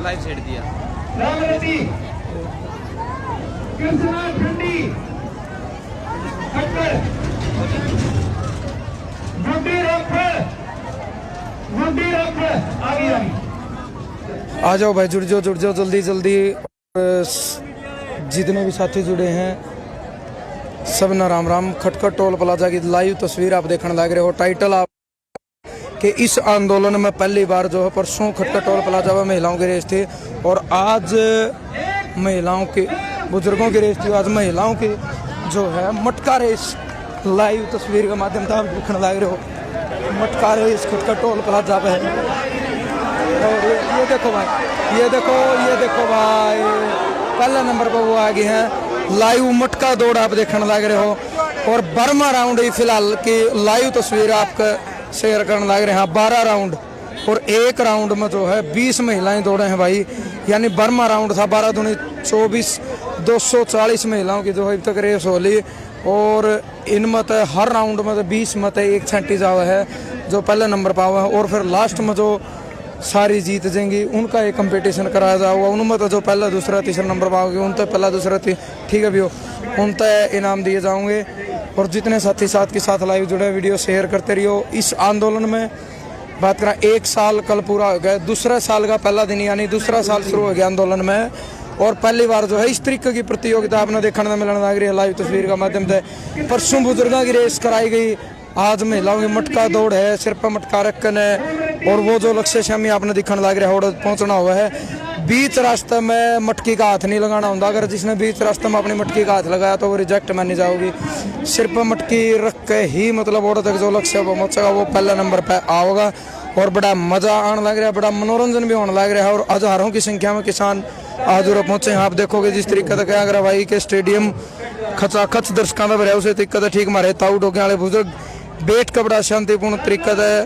Live छेड़ दिया। आ जाओ भाई, जुड़ जाओ जल्दी जल्दी। जितने भी साथी जुड़े हैं सब ना राम राम। खटखट टोल प्लाजा की लाइव तस्वीर आप देखने लग रहे हो। टाइटल आप कि इस आंदोलन में पहली बार जो है परसों खटखट टोल प्लाजा में महिलाओं की रेस थी और आज महिलाओं के बुजुर्गों की रेस थी। आज महिलाओं की जो है मटका रेस लाइव तस्वीर के माध्यम से आप देखने लग रहे हो। मटका रेस खटखट टोल प्लाजा पे है। और ये देखो भाई, ये देखो भाई, पहले नंबर पर वो आगे हैं। लाइव मटका दौड़ आप देखने लग रहे हो और 12वां राउंड ही फिलहाल की लाइव तस्वीर आपका शेयर करने लग रहे हैं। 12 राउंड और एक राउंड में जो है 20 महिलाएं दौड़े हैं भाई। यानी 12वां राउंड था, 12 दूनी 24, 240 महिलाओं की जो है अब तक रेस हो ली। और इनमें तो हर राउंड में तो 20 में तो एक छंटी जावा है जो पहले नंबर पर हुआ है। और फिर लास्ट में जो सारी जीत जाएंगी उनका एक कंपटीशन कराया जाएगा। उनमें तो जो पहला दूसरा तीसरा नंबर पर आओगे उन तक पहला दूसरा ठीक है भी हो, उन तक इनाम दिए जाओगे। और जितने साथी साथ के साथ लाइव जुड़े वीडियो शेयर करते रहियो। इस आंदोलन में बात करें, 1 साल कल पूरा हो गया, दूसरा साल का पहला दिन यानी दूसरा साल शुरू हो गया आंदोलन में। और पहली बार जो है इस तरीके की प्रतियोगिता आपने देखने में मिलने लग रही है लाइव तस्वीर का माध्यम से। परसों बुजुर्गों की रेस कराई गई, आज महिलाओं की मटका दौड़ है, सिर पर मटका रखन है। और वो जो लक्ष्य शामी आपने दिखने लग रहा है पहुंचना हुआ है। बीच रास्ते में मटकी का हाथ नहीं लगाना होता। अगर जिसने बीच रास्ते में अपनी मटकी का हाथ लगाया तो वो रिजेक्ट मानी जाओगी। सिर पर मटकी रख के ही मतलब और तक जो लक्ष्य पहुंचेगा वो पहले नंबर पर आओगा। और बड़ा मजा आने लग रहा है, बड़ा मनोरंजन भी होने लग रहा है। और हजारों की संख्या में किसान आज और पहुंचे हैं। आप देखोगे जिस तरीके से क्या भाई के स्टेडियम खचाखच दर्शकों का भरा उसे तरीके से ठीक मारे ताऊ डोके वाले बुजुर्ग बैठ कर बड़ा शांतिपूर्ण तरीके से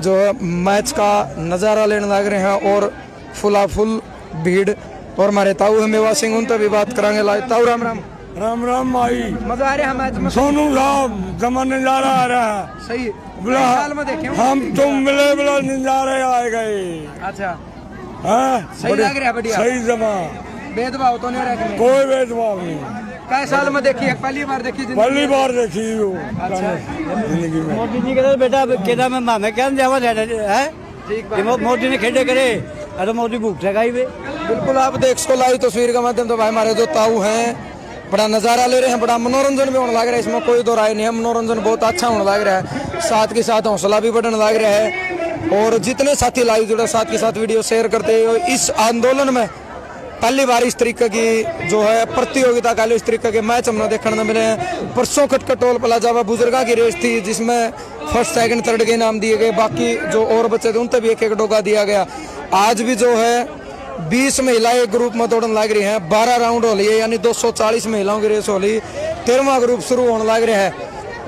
जो है मैच का नज़ारा लेने लग रहे हैं। और फुल भीड़ और हमारे ताऊ है मेवा सिंह, उन तक भी बात करांगे। ताऊ राम राम। राम राम भाई, मजा आ रहा है मैच में? सोनू साहब जमान नजारा आ रहा है। सही बोला साल में देखे हम तुम मिले बोला नजारे आए गए। अच्छा, हाँ सही लग रहा है, बढ़िया सही जमा, भेदभाव तो नहीं रहा है? कोई भेदभाव नहीं। कई साल में देखी है? पहली बार देखी? पहली बार देखी हो अच्छा। जिंदगी में। मोदी जी कहते बेटा केदा में मामे क्या जावा है मोदी ने खेडे करे अरे मोदी भूख लगाई वे। बिल्कुल, आप देख सको लाइव तस्वीर के माध्यम तो भाई हमारे जो ताऊ हैं बड़ा नज़ारा ले रहे हैं, बड़ा मनोरंजन भी होने लग रहा है। इसमें कोई दो राय नहीं है, मनोरंजन बहुत अच्छा होने लग रहा है। साथ के साथ हौसला भी बढ़ने लग रहा है। और जितने साथी लाइव जुड़े साथ के साथ वीडियो शेयर करते हो। इस आंदोलन में पहली बार इस तरीके की जो है प्रतियोगिता का इस तरीके के मैच हमने देखने में मिले हैं। परसों खटखट टोल प्लाजा में बुजुर्गों की रेस थी जिसमें फर्स्ट सेकंड थर्ड के इनाम दिए गए। बाकी जो और बच्चे थे उन तक भी एक डोका दिया गया। आज भी जो है 20 महिलाएं एक ग्रुप में दौड़ने लग रही हैं। 12 राउंड हो लिए यानी 240 महिलाओं की रेस हो ली। 13वां ग्रुप शुरू होने लग रहा है।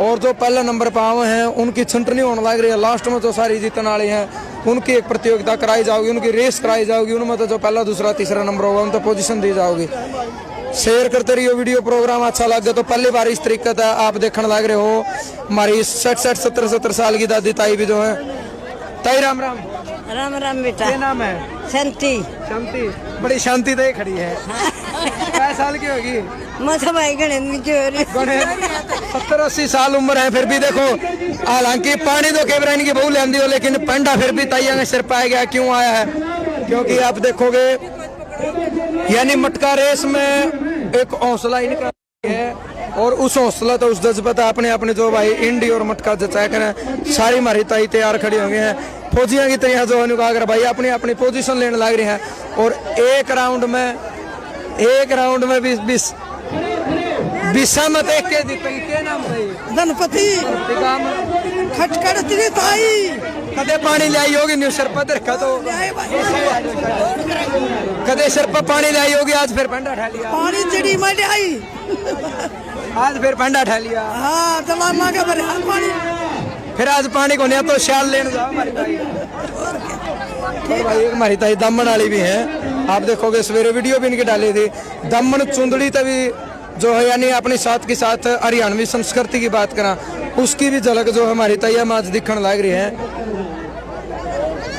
और जो पहले नंबर पर आए हैं उनकी छंटनी होने लग रही है। लास्ट में जो सारी जीतने वाली हैं उनकी एक प्रतियोगिता कराई जाएगी, उनकी रेस कराई जाएगी। उनमें तो जो पहला दूसरा तीसरा नंबर होगा उन तो पोजीशन दी जाएगी। शेयर करते रहिए वीडियो। प्रोग्राम अच्छा लगे तो पहली बार इस तरीके से आप देखने लग रहे हो। हमारी 60-70 साल की दादी ताई भी जो है। ताई राम राम। राम राम बेटा। क्या नाम है? शांति। शांति, बड़ी शांति तो खड़ी है। क्या साल की होगी? 70-80 साल उम्र है फिर भी देखो। हालांकि पानी तो केवरा इनकी बहु लेंदी हो लेकिन पंडा फिर भी ताइया के सिर पाया गया। क्यों आया है? क्योंकि आप देखोगे यानी मटका रेस में एक हौसला इनका है। और उस हौसला तो उस जज्बा अपने अपने जो भाई इंडी और मटका जचाया करें। सारी हमारी ताई तैयार खड़ी हो गए हैं फौजियां की तरह जो है भाई अपनी अपनी पोजीशन लेने लग रहे हैं। और एक राउंड में 20 मत एक के जीतेगी। क्या नाम है? गणपति खटखट तेरी ताई। कदे पानी लाई होगी न्यू सिर पर देखा तो कदे सिर पर पानी लाई होगी। आज फिर पंडा ठा लिया। पानी चढ़ी मैं आई। आज फिर पंडा ठा लिया। हाँ तमाम के भरे पानी। फिर आज पानी को नहीं तो शाल लेने जाओ हमारी ताई। और भाई एक हमारी ताई दमन वाली भी है। आप देखोगे सवेरे वीडियो भी इनकी डाली थी। दमन चुंदड़ी तभी जो है यानी अपने साथ के साथ हरियाणवी संस्कृति की बात करा उसकी भी झलक जो हमारी तैया में आज दिखने लग रही है।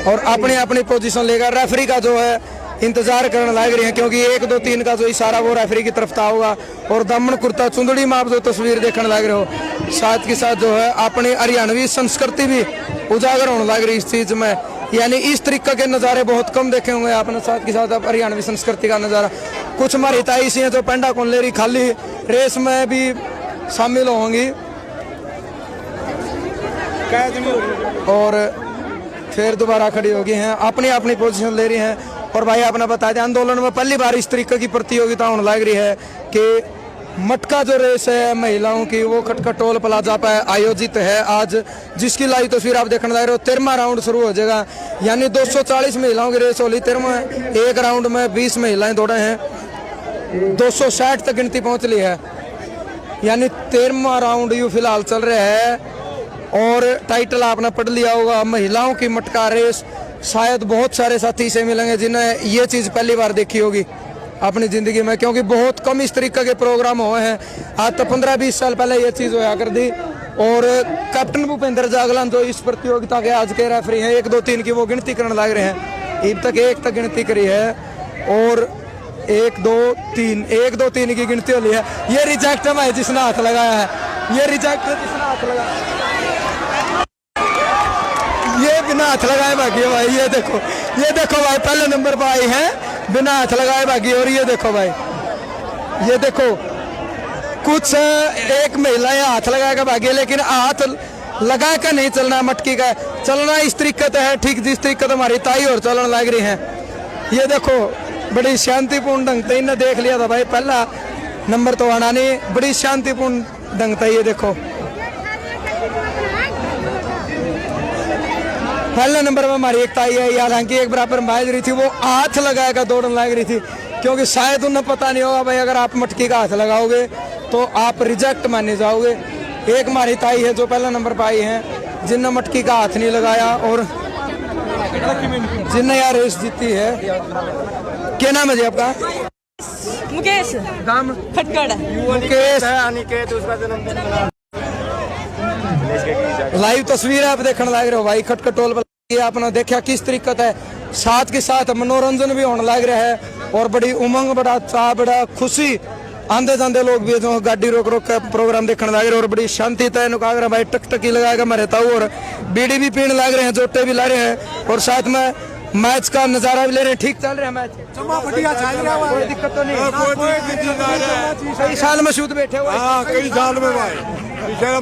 और अपनी अपनी पोजीशन लेकर रेफरी का जो है इंतजार करने लग रही हैं, क्योंकि 1 2 3 का जो इशारा वो रेफरी की तरफ था होगा। और दामन कुर्ता चुंदड़ी में आप जो तस्वीर देखने लग रहे हो, साथ के साथ जो है अपनी हरियाणवी संस्कृति भी उजागर होने लग रही इस चीज में। यानी इस तरीके के नज़ारे बहुत कम देखे होंगे आपने। साथ के साथ आप हरियाणवी संस्कृति का नज़ारा, कुछ हमारी ताई सी हैं जो पेंडा कोनलेरी खाली रेस में भी शामिल होंगी और फिर दोबारा खड़ी हो गई हैं, अपनी अपनी पोजीशन ले रही हैं। और भाई आपने बताया था आंदोलन में पहली बार इस तरीके की प्रतियोगिता होने लग रही है कि मटका जो रेस है महिलाओं की वो खटखट टोल प्लाजा पर आयोजित है आज, जिसकी लाइव तस्वीर आप देखने लग रहे हो। 13वां राउंड शुरू हो जाएगा, यानी 240 महिलाओं की रेस होली। 13वां एक राउंड में 20 महिलाएं दौड़े हैं, 260 तक गिनती पहुंच ली है, यानी 13वां राउंड यू फिलहाल चल रहा है। और टाइटल आपने पढ़ लिया होगा, महिलाओं की मटका रेस। शायद बहुत सारे साथी से मिलेंगे जिन्हें ये चीज़ पहली बार देखी होगी अपनी ज़िंदगी में, क्योंकि बहुत कम इस तरीके के प्रोग्राम हुए हैं। आज तो 15-20 साल पहले ये चीज़ होया कर दी। और कैप्टन भूपेंद्र जागलन जो इस प्रतियोगिता के आज के रेफरी हैं, 1 2 3 की वो गिनती करने लग रहे हैं। अब तक 1 तक गिनती करी है और 1 2 3 की गिनती हो ली है। ये रिजेक्ट है जिसने हाथ लगाया है, ये रिजेक्ट है जिसने हाथ लगाया, ये बिना हाथ लगाए भागी है भाई। ये देखो भाई, पहले नंबर पर आई है बिना हाथ लगाए भागी। और ये देखो भाई, ये देखो कुछ एक महिलाएं हाथ लगा के भागी, लेकिन हाथ लगा कर नहीं चलना, मटकी का चलना इस तरीके से है ठीक जिस तरीके से हमारी ताई और चलन लग रही है। ये देखो बड़ी शांतिपूर्ण ढंग से इन्हें देख लिया था भाई, पहला नंबर तो आना नहीं, बड़ी शांतिपूर्ण ढंग से। ये देखो पहले नंबर में हमारी एक ताई है, हालांकि एक बराबर बाज रही थी, वो हाथ लगाकर दौड़ने लग रही थी, क्योंकि शायद उन्हें पता नहीं होगा भाई अगर आप मटकी का हाथ लगाओगे तो आप रिजेक्ट माने जाओगे। एक हमारी ताई है जो पहला नंबर पर आई है, जिनने मटकी का हाथ नहीं लगाया और जिनने यार रेस जीती है। क्या नाम है जी आपका? मुकेश नाम खटकड़ मुकेश। लाइव तस्वीर आप देखने लग रहे हो भाई, खटखट टोल प्लाजा आपने देखा किस तरीके है। साथ के साथ मनोरंजन भी होने लग रहा है और बड़ी उमंग, बड़ा उत्साह, बड़ा खुशी। आंदे जाते लोग भी जो गाड़ी रोक रोक कर प्रोग्राम देखने लग रहे हैं और बड़ी शांति तय नुका रहे भाई, टकटकी लगाकर मैं रहता हूँ और बीड़ी भी पीने लग रहे हैं, जोटे भी ला रहे हैं और साथ में मैच का नजारा भी ले रहे हैं। ठीक चल रहा है मैच, कोई दिक्कत तो नहीं, कई साल में शुद्ध बैठे हुए, कई साल में भाई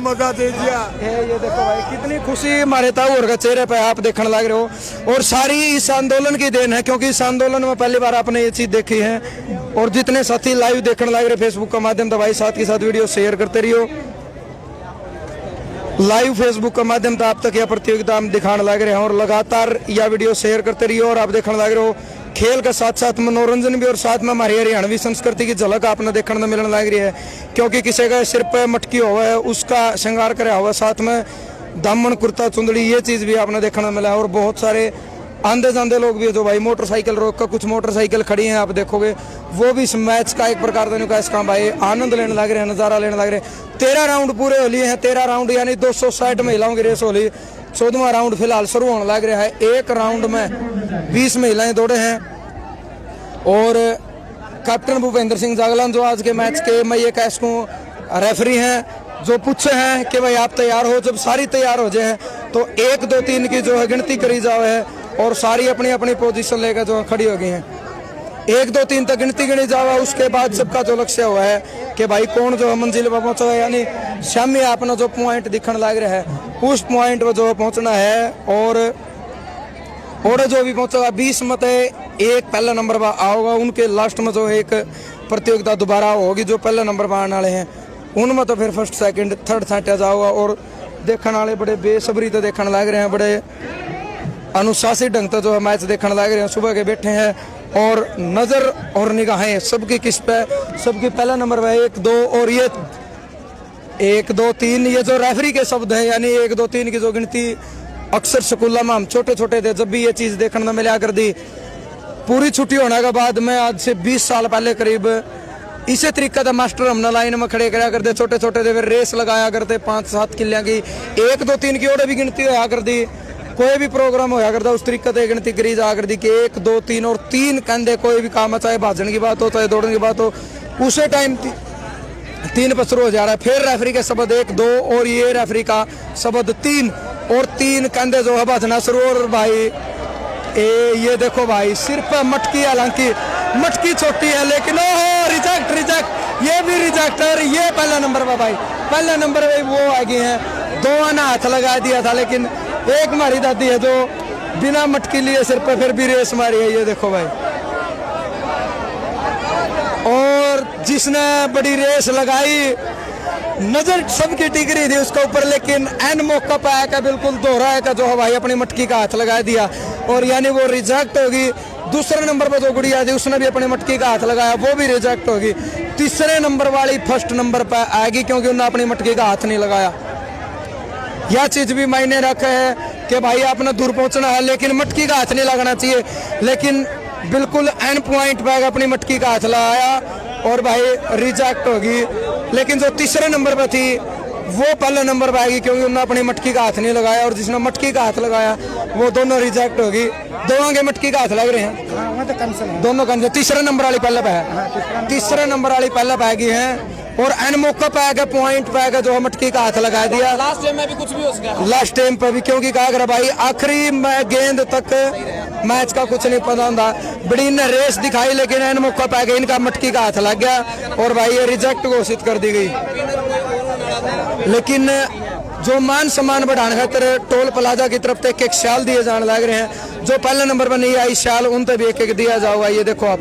मजा दे दिया। ये देखो भाई कितनी खुशी हमारे ताऊर के चेहरे पे आप देखने लग रहे हो। और सारी इस आंदोलन की देन है, क्योंकि इस आंदोलन में पहली बार आपने ये चीज देखी है। और जितने साथी लाइव देखने लग रहे फेसबुक का माध्यम से भाई, साथ के साथ वीडियो शेयर करते रहियो। लाइव फेसबुक का माध्यम से आप तक यह प्रतियोगिता हम दिखाने लग रहे हैं और लगातार यह वीडियो शेयर करते रहियो। और आप देखने लग रहे हो खेल के साथ साथ मनोरंजन भी, और साथ में हमारी हरियाणवी संस्कृति की झलक आपने देखने को मिलने लग रही है, क्योंकि किसी का सिर पे मटकी हुआ है उसका श्रृंगार कराया हुआ, साथ में दामन कुर्ता चुंदड़ी, ये चीज़ भी आपने देखने को मिला है। और बहुत सारे आंदे जाते लोग भी जो भाई मोटरसाइकिल रोक कर, कुछ मोटरसाइकिल खड़ी हैं आप देखोगे, वो भी इस मैच का एक प्रकार का इसका भाई आनंद लेने लग रहे हैं, नज़ारा लेने लग रहे हैं। 13 राउंड पूरे हो लिए हैं, 13 राउंड यानी 260 महिलाओं की रेस हो ली। 14वां राउंड फिलहाल शुरू होने लग रहा है। एक राउंड में 20 महिलाएं दौड़े हैं और कैप्टन भूपेंद्र सिंह जागलन जो आज के मैच के मैं ये कह सकूँ रेफरी हैं, जो पूछे हैं कि भाई आप तैयार हो, जब सारी तैयार हो जाए तो 1 2 3 की जो है गिनती करी जाओ है और सारी अपनी अपनी पोजीशन लेकर जो खड़ी हो गई हैं। 1 2 3 तक गिनती गिनी जाओ, उसके बाद सबका जो लक्ष्य हुआ है कि भाई कौन जो है मंजिल पर पहुंचा है, यानी शामी आपने जो पॉइंट दिखने लग रहा है उस पॉइंट पर जो पहुंचना है। और जो भी पहुंचेगा 20 मत एक पहला नंबर पर आओगा, उनके लास्ट में जो एक प्रतियोगिता दोबारा होगी, जो पहले नंबर पर आने वाले हैं उनमें तो फिर फर्स्ट सेकंड थर्ड छांटा जाओगा। और देखने वाले बड़े बेसब्री तो देखने लग रहे हैं, बड़े अनुशासित ढंग से जो है मैच देखने लग रहे हैं, सुबह के बैठे हैं और नज़र और निगाहें सबकी किस पे, सबकी पहला नंबर पर 1 2 और ये 1 2 3 ये जो रेफरी के शब्द हैं, यानी 1 2 3 की जो गिनती अक्सर स्कूलों में हम छोटे छोटे थे जब भी ये चीज़ देखने में मिला कर दी। पूरी छुट्टी होने के बाद में आज से 20 साल पहले करीब इसी तरीके का मास्टर हमने लाइन में खड़े करा करते, छोटे छोटे थे, फिर रेस लगाया करते 5-7 किलियां की, 1 2 3 की और भी गिनती होया कर दी। कोई भी प्रोग्राम होया करता उस तरीके से गिनती करी जा करती कि 1 2 3 और 3 कहते कोई भी काम है, चाहे भाजन की बात हो चाहे दौड़ने की बात हो, उसे टाइम 3 पर शुरू हो जा रहा है। फिर रेफरी के शब्द 1 2 और ये रेफरी का शब्द 3 और 3 कहते जो है भाजना शुरू। और भाई ये देखो भाई सिर्फ मटकी, हालांकि मटकी छोटी है लेकिन रिजेक्ट रिजेक्ट, ये भी रिजेक्ट है। ये पहला नंबर पर भाई, पहला नंबर पे वो आगे हैं, 2 आना हाथ लगा दिया था लेकिन एक मारी दादी है जो बिना मटकी लिए सिर पे फिर भी रेस मारी है। ये देखो भाई, और जिसने बड़ी रेस लगाई नजर सबकी टिक रही थी उसके ऊपर, लेकिन एन मौका पाया का बिल्कुल दोहरा है का जो हवाई अपनी मटकी का हाथ लगा दिया और यानी वो रिजेक्ट होगी। दूसरे नंबर पर जो गुड़िया थी उसने भी अपनी मटकी का हाथ लगाया, वो भी रिजेक्ट होगी। तीसरे नंबर वाली फर्स्ट नंबर पर आएगी क्योंकि उन्होंने अपनी मटकी का हाथ नहीं लगाया। यह चीज भी मायने रखा है कि भाई आपने दूर पहुंचना है लेकिन मटकी का हाथ नहीं लगाना चाहिए, लेकिन बिल्कुल एंड पॉइंट पर अपनी मटकी का हाथ लगाया और भाई रिजेक्ट होगी। लेकिन जो तीसरे नंबर पर थी वो पहले नंबर पर आएगी क्योंकि उन्होंने अपनी मटकी का हाथ नहीं लगाया, और जिसने मटकी का हाथ लगाया वो दोनों रिजेक्ट होगी। दोनों के मटकी का हाथ लग रहे हैं, दोनों कैंसिल। तीसरे नंबर वाली पहले पे है, तीसरे नंबर वाली पहले पे आएगी है और एन मौका पाएगा पॉइंट पाएगा जो मटकी का हाथ लगा दिया। लास्ट टाइम में भी कुछ भी हो सकता है, लास्ट टाइम पे भी, क्योंकि कहा कर भाई आखिरी गेंद तक मैच का कुछ नहीं पता था। बड़ी ने रेस दिखाई लेकिन एन मौका पाएगा इनका मटकी का हाथ लग गया और भाई ये रिजेक्ट घोषित कर दी गई। लेकिन जो मान सम्मान बढ़ाने खातर टोल प्लाजा की तरफ से एक शाल दिए जाने लग रहे हैं, जो पहले नंबर पर नहीं आई शाल उन पे भी एक दिया जाओगा। ये देखो आप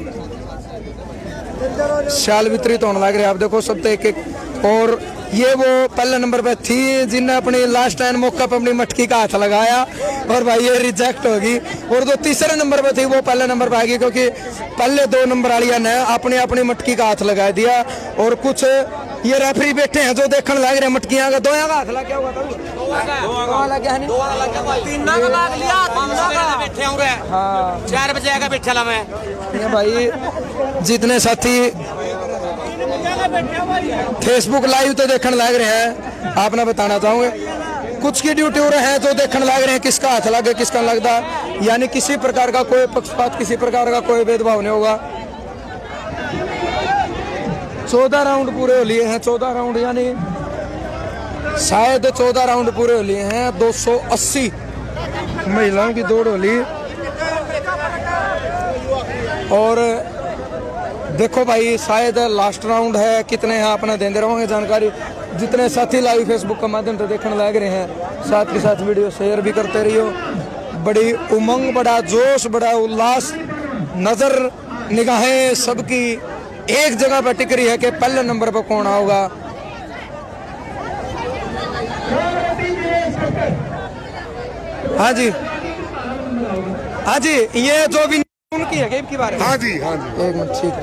शाल वितरित होने लग रहे हैं, आप देखो सब तो एक। और ये वो पहले नंबर पे थी जिनने अपनी लास्ट टाइम मौका पर अपनी मटकी का हाथ लगाया और भाई ये रिजेक्ट होगी। और जो तीसरे नंबर पे थी वो पहले नंबर पे आएगी क्योंकि पहले 2 नंबर वालिया ने अपनी अपनी मटकी का हाथ लगा दिया। और कुछ ये रेफरी बैठे हैं जो देखने लग रहे हैं मटकियां का, 2 का हाथ लग गया होगा, 2 लग गया नहीं, 3 का लाग लिया, 3 का बैठे होंगे। हाँ 4 बजे का बैठा ला मैं। ये भाई जितने साथी फेसबुक लाइव तो देखने लग रहे हैं, आपने बताना चाहूंगे कुछ की ड्यूटी हो रहे हैं जो देखने लग रहे हैं किसका हाथ लगे किसका लगता, यानी किसी प्रकार का कोई पक्षपात, किसी प्रकार का कोई भेदभाव नहीं होगा। 14 राउंड पूरे हो लिए हैं, 14 राउंड यानी शायद 14 राउंड पूरे हो लिए हैं। 280 महिलाओं की दौड़ हो ली। और देखो भाई शायद लास्ट राउंड है, कितने हैं आपने देते रहोगे जानकारी। जितने साथी लाइव फेसबुक के माध्यम से देखने लग रहे हैं साथ के साथ वीडियो शेयर भी करते रहियो। बड़ी उमंग, बड़ा जोश, बड़ा उल्लास, नजर निगाहें सबकी एक जगह पर टिक रही है कि पहले नंबर पर कौन आओगा। हाँ जी, हाँ जी, ये जो भी उनकी है की बारे में। हाँ जी, हाँ जी। एक मिनट, ठीक है।